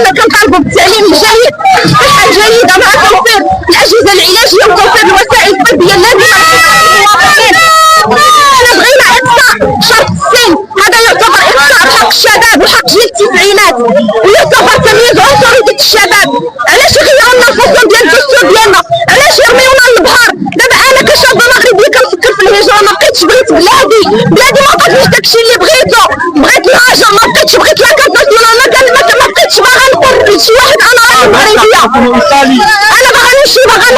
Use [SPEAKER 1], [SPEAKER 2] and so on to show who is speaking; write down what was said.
[SPEAKER 1] اننا كنطالبوا بالتعليم الجيد الصحه الجيده مع توفير الاجهزه العلاجيه وتوفير الوسائل الطبيه اللازمه للمواطنين. انا بغينا اقصاء شرط السن، هذا يعتبر اقصاء بحق الشباب وحق جيل التسعينات، ويعتبر تمييز عنصري الشباب. علاش يغيروا لنا الفصول ديال الدستور ديالنا؟ علاش يرميونا للبحر؟ دابا انا كشاب مغربي كنفكر في الهجره، ما بقيتش بغيت بلادي ما عطاتنيش داكشي اللي بغيتو، بغيت الحاجه ما بقيتش بغيت لاكارت ناسيونال، ما بقيتش باغا نقول لشي واحد انا راني مغربيه، انا باغا نمشي باغا